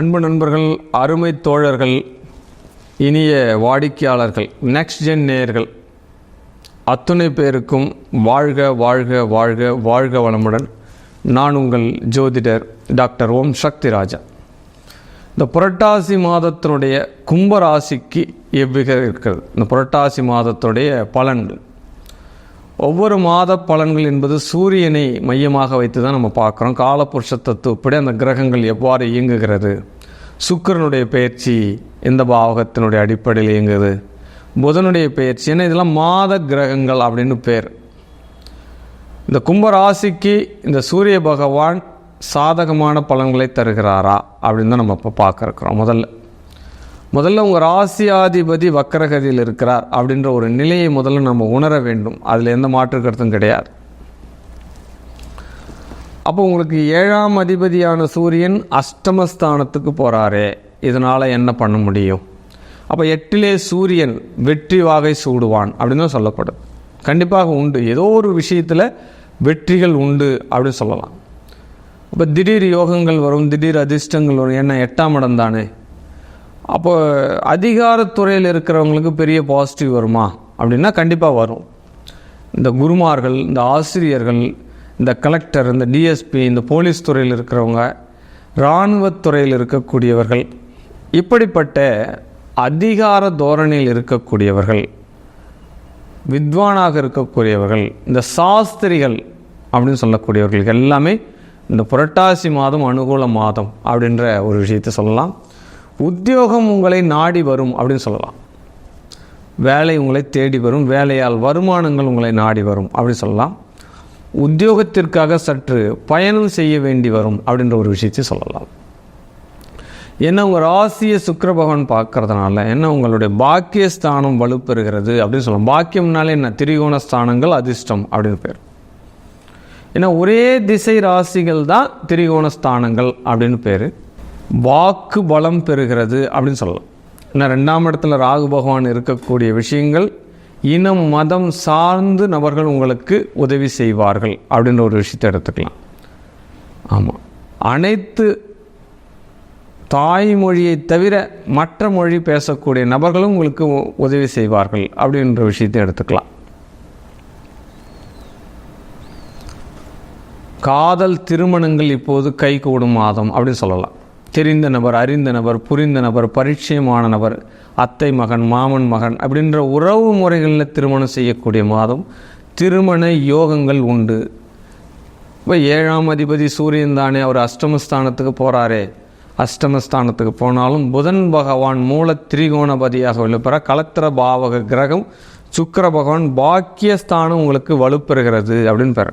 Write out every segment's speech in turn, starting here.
அன்பு நண்பர்கள், அருமை தோழர்கள், இனிய வாடிக்கையாளர்கள், நெக்ஸ்ட் ஜென் நேயர்கள் அத்துணை பேருக்கும் வாழ்க வாழ்க வாழ்க வாழ்க வளமுடன். நான் உங்கள் ஜோதிடர் டாக்டர் ஓம் சக்தி ராஜா. இந்த புரட்டாசி மாதத்தினுடைய கும்பராசிக்கு எவ்விக இருக்கிறது? இந்த புரட்டாசி மாதத்துடைய பலன்கள், ஒவ்வொரு மாத பலன்கள் என்பது சூரியனை மையமாக வைத்து தான் நம்ம பார்க்குறோம். காலபுருஷ தத்துவப்படி அந்த கிரகங்கள் எவ்வாறு இயங்குகிறது, சுக்கிரனுடைய பயிற்சி எந்த பாவகத்தினுடைய அடிப்படையில் இயங்குது, புதனுடைய பயிற்சி, ஏன்னா இதெல்லாம் மாத கிரகங்கள் அப்படின்னு பேர். இந்த கும்பராசிக்கு இந்த சூரிய பகவான் சாதகமான பலன்களை தருகிறாரா அப்படின்னு தான் நம்ம இப்போ பார்க்குறோம். முதல்ல உங்கள் ராசியாதிபதி வக்கரகதியில் இருக்கிறார் அப்படின்ற ஒரு நிலையை முதல்ல நம்ம உணர வேண்டும். அதில் எந்த மாற்று கருத்தும் கிடையாது. அப்போ உங்களுக்கு 7ஆம் அதிபதியான சூரியன் அஷ்டமஸ்தானத்துக்கு போகிறாரே, இதனால் என்ன பண்ண முடியும்? அப்போ 8லே சூரியன் வெற்றி வாகை சூடுவான் அப்படின்னு தான் சொல்லப்படுது. கண்டிப்பாக உண்டு, ஏதோ ஒரு விஷயத்தில் வெற்றிகள் உண்டு அப்படின்னு சொல்லலாம். அப்போ திடீர் யோகங்கள் வரும், திடீர் அதிர்ஷ்டங்கள் வரும். ஏன்னா 8ஆம் இடம் தானே. அப்போ அதிகாரத்துறையில் இருக்கிறவங்களுக்கு பெரிய பாசிட்டிவ் வருமா அப்படின்னா கண்டிப்பாக வரும். இந்த குருமார்கள், இந்த ஆசிரியர்கள், இந்த கலெக்டர், இந்த டிஎஸ்பி, இந்த போலீஸ் துறையில் இருக்கிறவங்க, இராணுவத்துறையில் இருக்கக்கூடியவர்கள், இப்படிப்பட்ட அதிகார தோரணையில் இருக்கக்கூடியவர்கள், வித்வானாக இருக்கக்கூடியவர்கள், இந்த சாஸ்திரிகள் அப்படின்னு சொல்லக்கூடியவர்களுக்கு எல்லாமே இந்த புரட்டாசி மாதம் அனுகூல மாதம் அப்படின்ற ஒரு விஷயத்தை சொல்லலாம். உத்தியோகம் உங்களை நாடி வரும் அப்படின்னு சொல்லலாம். வேலை உங்களை தேடி வரும், வேலையால் வருமானங்கள் உங்களை நாடி வரும் அப்படின்னு சொல்லலாம். உத்தியோகத்திற்காக சற்று பயணம் செய்ய வேண்டி வரும் அப்படின்ற ஒரு விஷயத்தை சொல்லலாம். ஏன்னா உங்கள் ராசியை சுக்கிர பகவான் பார்க்கறதுனால என்ன, உங்களுடைய பாக்கியஸ்தானம் வலுப்பெறுகிறது அப்படின்னு சொல்லலாம். பாக்கியம்னாலே என்ன, திரிகோண ஸ்தானங்கள் அதிர்ஷ்டம் அப்படின்னு பேர். ஏன்னா ஒரே திசை ராசிகள் தான் திரிகோண ஸ்தானங்கள் அப்படின்னு பேர். வாக்கு பலம் பெறுகிறது அப்படின்னு சொல்லலாம். ஏன்னா 2ஆம் இடத்துல ராகு பகவான் இருக்கக்கூடிய விஷயங்கள், இனம் மதம் சார்ந்து நபர்கள் உங்களுக்கு உதவி செய்வார்கள் அப்படின்ற ஒரு விஷயத்தை எடுத்துக்கலாம். ஆமாம், அனைத்து தாய்மொழியை தவிர மற்ற மொழி பேசக்கூடிய நபர்களும் உங்களுக்கு உதவி செய்வார்கள் அப்படின்ற விஷயத்தை எடுத்துக்கலாம். காதல் திருமணங்கள் இப்போது கைகூடும் மாதம் அப்படின்னு சொல்லலாம். தெரிந்த நபர், அறிந்த நபர், புரிந்த நபர், பரிச்சயமான நபர், அத்தை மகன், மாமன் மகன் அப்படின்ற உறவு முறைகளில் திருமணம் செய்யக்கூடிய மாதம். திருமண யோகங்கள் உண்டு. இப்போ 7ஆம் அதிபதி சூரியன் தானே, அவர் அஷ்டமஸ்தானத்துக்கு போகிறாரே. அஷ்டமஸ்தானத்துக்கு போனாலும் புதன் பகவான் மூல திரிகோணபதியாக வலுப்பெற கலத்திர பாவக கிரகம் சுக்கிர பகவான் பாக்கியஸ்தானம் உங்களுக்கு வலுப்பெறுகிறது அப்படின்னு பெற.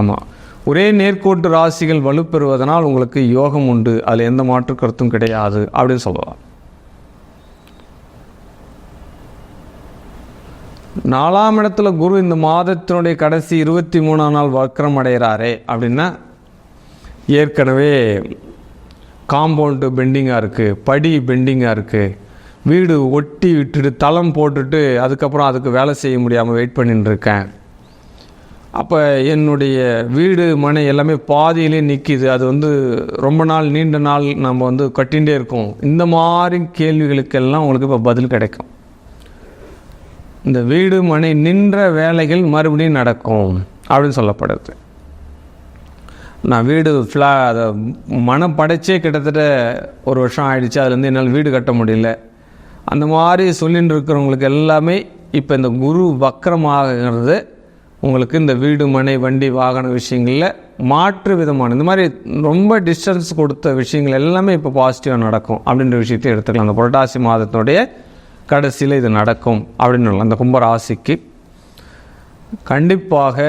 ஆமாம், ஒரே நேர்கோட்டு ராசிகள் வலுப்பெறுவதனால் உங்களுக்கு யோகம் உண்டு, அதில் எந்த மாற்று கருத்தும் கிடையாது அப்படின்னு சொல்லலாம். 4ஆம் இடத்துல குரு இந்த மாதத்தினுடைய கடைசி 23ஆம் நாள் வக்ரம் அடைகிறாரே அப்படின்னா, ஏற்கனவே காம்பவுண்டு பெண்டிங்காக இருக்குது, படி பெண்டிங்காக இருக்குது, வீடு ஒட்டி விட்டுட்டு தளம் போட்டுட்டு அதுக்கப்புறம் அதுக்கு வேலை செய்ய முடியாமல் வெயிட் பண்ணிட்டு இருக்கேன். அப்போ என்னுடைய வீடு மனை எல்லாமே பாதியிலே நிற்கிது, அது ரொம்ப நாள் நீண்ட நாள் நம்ம கட்டிகிட்டே இருக்கோம். இந்த மாதிரி கேள்விகளுக்கெல்லாம் உங்களுக்கு இப்போ பதில் கிடைக்கும். இந்த வீடு மனை நின்ற வேலைகள் மறுபடியும் நடக்கும் அப்படின்னு சொல்லப்படுது. நான் வீடு அதை மனம் படைச்சே கிட்டத்தட்ட 1 வருஷம் ஆயிடுச்சு, அதுலேருந்து என்னால் வீடு கட்ட முடியல, அந்த மாதிரி சொல்லிட்டு இருக்கிறவங்களுக்கு எல்லாமே இப்போ இந்த குரு வக்கரமாகிறது உங்களுக்கு இந்த வீடு மனை வண்டி வாகன விஷயங்களில் மாற்று விதமான இந்த மாதிரி ரொம்ப டிஸ்டன்ஸ் கொடுத்த விஷயங்கள் எல்லாமே இப்போ பாசிட்டிவாக நடக்கும் அப்படின்ற விஷயத்தை எடுத்துக்கலாம். அந்த புரட்டாசி மாதத்தினுடைய கடைசியில் இது நடக்கும் அப்படின்னு அந்த கும்பராசிக்கு கண்டிப்பாக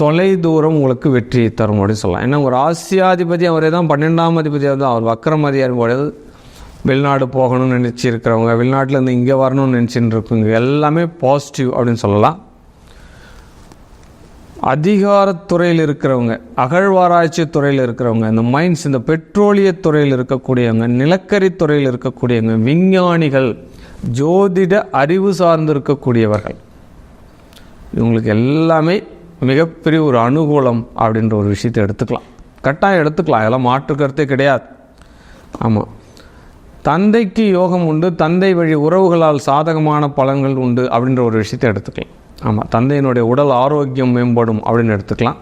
தொலை தூரம் உங்களுக்கு வெற்றியை தரும் அப்படின்னு சொல்லலாம். ஏன்னா ஒரு ராசியாதிபதி அவரே தான், 12ஆம் அதிபதியாக தான், அவர் வக்கரமதியாக போது வெளிநாடு போகணும்னு நினச்சிருக்கிறவங்க, வெளிநாட்டிலேருந்து இங்கே வரணும்னு நினச்சின்னு இருக்குங்க, எல்லாமே பாசிட்டிவ் அப்படின்னு சொல்லலாம். அதிகாரத்துறையில் இருக்கிறவங்க, அகழ்வாராய்ச்சி துறையில் இருக்கிறவங்க, இந்த மைன்ஸ், இந்த பெட்ரோலிய துறையில் இருக்கக்கூடியவங்க, நிலக்கரி துறையில் இருக்கக்கூடியவங்க, விஞ்ஞானிகள், ஜோதிட அறிவு சார்ந்து இருக்கக்கூடியவர்கள், இவங்களுக்கு எல்லாமே மிகப்பெரிய ஒரு அனுகூலம் அப்படின்ற ஒரு விஷயத்தை எடுத்துக்கலாம். கட்டாயம் எடுத்துக்கலாம், அதெல்லாம் மாற்று கருத்தே கிடையாது. ஆமாம், தந்தைக்கு யோகம் உண்டு, தந்தை வழி உறவுகளால் சாதகமான பலன்கள் உண்டு அப்படின்ற ஒரு விஷயத்தை எடுத்துக்கலாம். ஆமாம், தந்தையினுடைய உடல் ஆரோக்கியம் மேம்படும் அப்படின்னு எடுத்துக்கலாம்.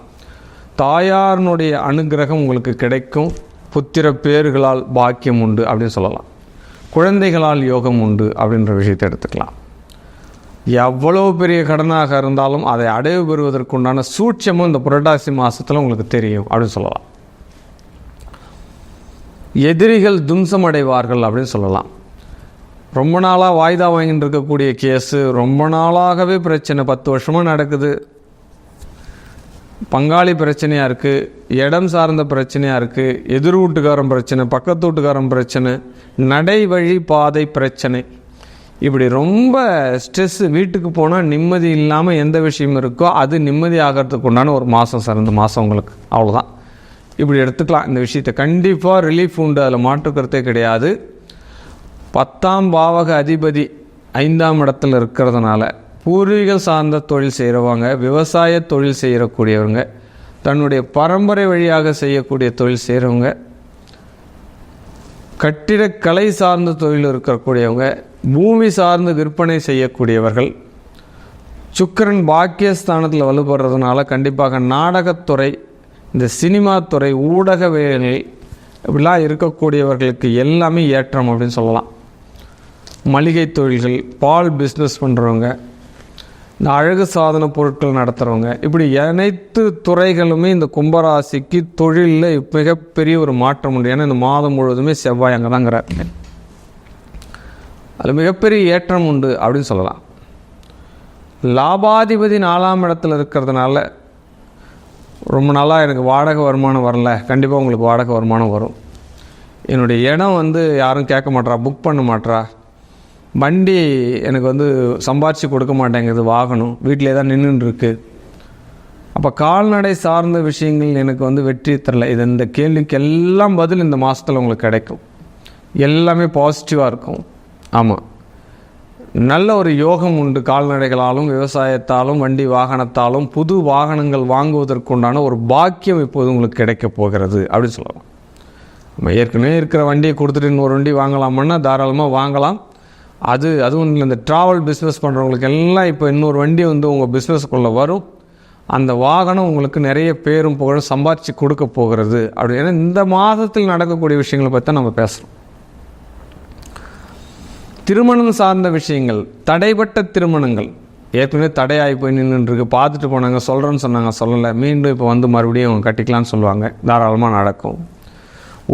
தாயாரினுடைய அனுகிரகம் உங்களுக்கு கிடைக்கும், புத்திர பேறுகளால் பாக்கியம் உண்டு அப்படின்னு சொல்லலாம். குழந்தைகளால் யோகம் உண்டு அப்படின்ற விஷயத்தை எடுத்துக்கலாம். எவ்வளோ பெரிய கடனாக இருந்தாலும் அதை அடைவு பெறுவதற்குண்டான சூட்சமும் இந்த புரட்டாசி மாதத்தில் உங்களுக்கு தெரியும் அப்படின்னு சொல்லலாம். எதிரிகள் தும்சம் அடைவார்கள் அப்படின்னு சொல்லலாம். ரொம்ப நாளாக வாய்தா வாங்கிட்டு இருக்கக்கூடிய கேஸு, ரொம்ப நாளாகவே பிரச்சனை, 10 வருஷமாக நடக்குது, பங்காளி பிரச்சனையாக இருக்குது, இடம் சார்ந்த பிரச்சனையாக இருக்குது, எதிர் வீட்டுக்காரன் பிரச்சனை, பக்கத்து வீட்டுக்காரன் பிரச்சனை, நடை வழி பாதை பிரச்சனை, இப்படி ரொம்ப ஸ்ட்ரெஸ்ஸு, வீட்டுக்கு போனால் நிம்மதி இல்லாமல் எந்த விஷயம் இருக்கோ அது நிம்மதி ஆகிறதுக்கு உண்டான ஒரு மாதம் சார் இந்த மாதம் உங்களுக்கு. அவ்வளோதான், இப்படி எடுத்துக்கலாம். இந்த விஷயத்தை கண்டிப்பாக ரிலீஃப் உண்டு, அதில் மாற்றுக்கிறதே கிடையாது. 10ஆம் பாவக அதிபதி 5ஆம் இடத்துல இருக்கிறதுனால பூர்வீக சார்ந்த தொழில் செய்கிறவங்க, விவசாய தொழில் செய்யக்கூடியவங்க, தன்னுடைய பரம்பரை வழியாக செய்யக்கூடிய தொழில் செய்கிறவங்க, கட்டிடக்கலை சார்ந்த தொழில் இருக்கக்கூடியவங்க, பூமி சார்ந்து விற்பனை செய்யக்கூடியவர்கள், சுக்கிரன் பாக்கியஸ்தானத்தில் வலுப்படுறதுனால கண்டிப்பாக நாடகத்துறை, இந்த சினிமா துறை, ஊடக வேலை இப்படிலாம் இருக்கக்கூடியவர்களுக்கு எல்லாமே ஏற்றம் அப்படின்னு சொல்லலாம். மளிகை தொழில்கள், பால் பிஸ்னஸ் பண்ணுறவங்க, இந்த அழகு சாதன பொருட்கள் நடத்துகிறவங்க, இப்படி அனைத்து துறைகளுமே இந்த கும்பராசிக்கு தொழிலில் மிகப்பெரிய ஒரு மாற்றம் உண்டு. ஏன்னா இந்த மாதம் முழுவதுமே செவ்வாய் அங்கே தாங்கிறார், அதில் மிகப்பெரிய ஏற்றம் உண்டு அப்படின்னு சொல்லலாம். லாபாதிபதி 4ஆம் இடத்துல இருக்கிறதுனால ரொம்ப நாளாக எனக்கு வாடகை வருமானம் வரல, கண்டிப்பாக உங்களுக்கு வாடகை வருமானம் வரும். என்னுடைய இடம் யாரும் கேட்க மாட்றா, புக் பண்ண மாட்றா, வண்டி எனக்கு சம்பாரித்து கொடுக்க மாட்டேங்குது, வாகனம் வீட்டிலே தான் நின்றுருக்கு, அப்போ கால்நடை சார்ந்த விஷயங்கள் எனக்கு வெற்றி தரல. இது இந்த கேள்விக்கு எல்லாம் பதில் இந்த மாதத்தில் உங்களுக்கு கிடைக்கும். எல்லாமே பாசிட்டிவாக இருக்கும். ஆமாம், நல்ல ஒரு யோகம் உண்டு. கால்நடைகளாலும் விவசாயத்தாலும் வண்டி வாகனத்தாலும் புது வாகனங்கள் வாங்குவதற்குண்டான ஒரு பாக்கியம் இப்போது உங்களுக்கு கிடைக்க போகிறது அப்படின்னு சொல்லலாம். நம்ம ஏற்கனவே இருக்கிற வண்டியை கொடுத்துட்டு இன்னொரு வண்டி வாங்கலாமன்னா தாராளமாக வாங்கலாம். அதுவும் இந்த ட்ராவல் பிஸ்னஸ் பண்ணுறவங்களுக்கு எல்லாம் இப்போ இன்னொரு வண்டி உங்கள் பிஸ்னஸ்க்குள்ளே வரும். அந்த வாகனம் உங்களுக்கு நிறைய பேரும் புகழும் சம்பாதிச்சு கொடுக்க போகிறது. அப்படி ஏன்னா இந்த மாதத்தில் நடக்கக்கூடிய விஷயங்களை பற்றி தான் நம்ம பேசுகிறோம். திருமணம் சார்ந்த விஷயங்கள், தடைப்பட்ட திருமணங்கள், ஏற்கனவே தடையாகி போய் நின்றுருக்கு, பார்த்துட்டு போனாங்க, சொல்கிறேன்னு சொன்னாங்க, சொல்லலை, மீண்டும் இப்போ மறுபடியும் கட்டிக்கலான்னு சொல்லுவாங்க, தாராளமாக நடக்கும்.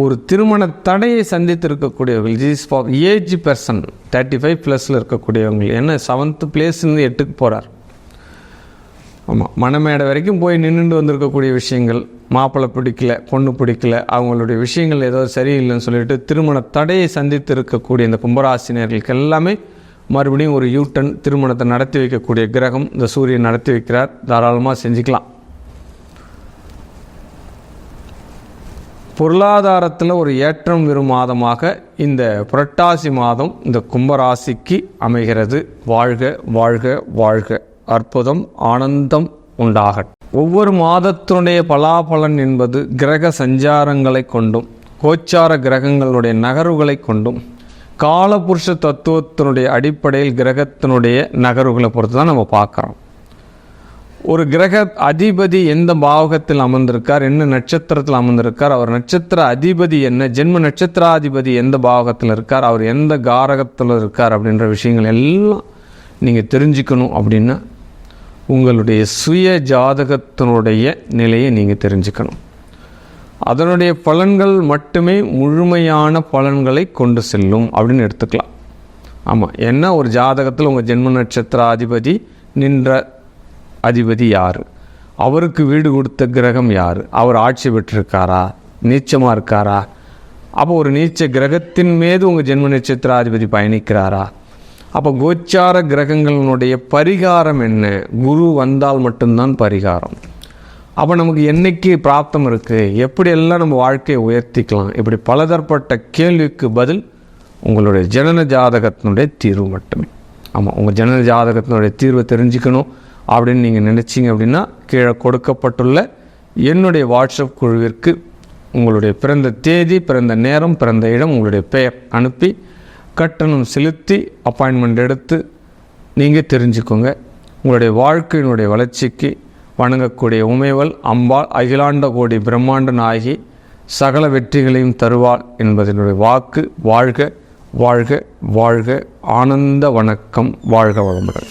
ஒரு திருமண தடையை சந்தித்து இருக்கக்கூடியவர்கள், ஜீஸ் ஃபார் ஏஜ் பர்சன் 35+ இருக்கக்கூடியவங்க, ஏன்னா 7th பிளேஸ்லேருந்து 8க்கு போகிறார். ஆமாம், மணமேடை வரைக்கும் போய் நின்றுட்டு வந்திருக்கக்கூடிய விஷயங்கள், மாப்பிள்ளை பிடிக்கல, பொண்ணு பிடிக்கல, அவங்களுடைய விஷயங்கள் ஏதோ சரியில்லைன்னு சொல்லிட்டு திருமண தடையை சந்தித்து இருக்கக்கூடிய இந்த கும்பராசினியர்களுக்கு எல்லாமே மறுபடியும் ஒரு யூட்டன் திருமணத்தை நடத்தி வைக்கக்கூடிய கிரகம் இந்த சூரியன் நடத்தி வைக்கிறார். தாராளமாக செஞ்சுக்கலாம். பொருளாதாரத்தில் ஒரு ஏற்றம் பெறும் மாதமாக இந்த புரட்டாசி மாதம் இந்த கும்பராசிக்கு அமைகிறது. வாழ்க வாழ்க வாழ்க, அற்புதம், ஆனந்தம் உண்டாகட்டும். ஒவ்வொரு மாதத்தினுடைய பலாபலன் என்பது கிரக சஞ்சாரங்களை கொண்டும் கோச்சார கிரகங்களுடைய நகர்வுகளை கொண்டும் காலபுருஷ தத்துவத்தினுடைய அடிப்படையில் கிரகத்தினுடைய நகர்வுகளை பொறுத்து தான் நம்ம பார்க்குறோம். ஒரு கிரக அதிபதி எந்த பாவகத்தில் அமர்ந்திருக்கார், என்ன நட்சத்திரத்தில் அமர்ந்திருக்கார், அவர் நட்சத்திர அதிபதி என்ன, ஜென்ம நட்சத்திராதிபதி எந்த பாவகத்தில் இருக்கார், அவர் எந்த காரகத்தில் இருக்கார் அப்படின்ற விஷயங்கள் எல்லாம் நீங்கள் தெரிஞ்சுக்கணும். அப்படின்னா உங்களுடைய சுய ஜாதகத்தினுடைய நிலையை நீங்கள் தெரிஞ்சுக்கணும். அதனுடைய பலன்கள் மட்டுமே முழுமையான பலன்களை கொண்டு செல்லும் அப்படின்னு எடுத்துக்கலாம். ஆமாம், ஏன்னா ஒரு ஜாதகத்தில் உங்கள் ஜென்ம நட்சத்திராதிபதி நின்ற அதிபதி யார், அவருக்கு வீடு கொடுத்த கிரகம் யார், அவர் ஆட்சி பெற்றிருக்காரா, நீச்சமாக இருக்காரா, அப்போ ஒரு நீச்ச கிரகத்தின் மீது உங்கள் ஜென்ம நட்சத்திராதிபதி பயணிக்கிறாரா, அப்போ கோச்சார கிரகங்களினுடைய பரிகாரம் என்ன, குரு வந்தால் மட்டும்தான் பரிகாரம். அப்போ நமக்கு என்னைக்கு பிராப்தம் இருக்குது, எப்படியெல்லாம் நம்ம வாழ்க்கையை உயர்த்திக்கலாம், இப்படி பலதரப்பட்ட கேள்விக்கு பதில் உங்களுடைய ஜனன ஜாதகத்தினுடைய தீர்வு மட்டுமே. ஆமாம், உங்கள் ஜனன ஜாதகத்தினுடைய தீர்வை தெரிஞ்சுக்கணும் அப்படின்னு நீங்கள் நினச்சிங்க அப்படின்னா கீழே கொடுக்கப்பட்டுள்ள என்னுடைய வாட்ஸ்அப் குழுவிற்கு உங்களுடைய பிறந்த தேதி, பிறந்த நேரம், பிறந்த இடம், உங்களுடைய பெயர் அனுப்பி கட்டணம் செலுத்தி அப்பாயின்மெண்ட் எடுத்து நீங்கள் தெரிஞ்சுக்கோங்க. உங்களுடைய வாழ்க்கையினுடைய வளர்ச்சிக்கு வணங்கக்கூடிய உமைவல் அம்பாள் அகிலாண்ட கோடி பிரம்மாண்ட நாயகி சகல வெற்றிகளையும் தருவாள் என்பதனுடைய வாக்கு. வாழ்க வாழ்க வாழ்க. ஆனந்த வணக்கம். வாழ்க வளமுடன்.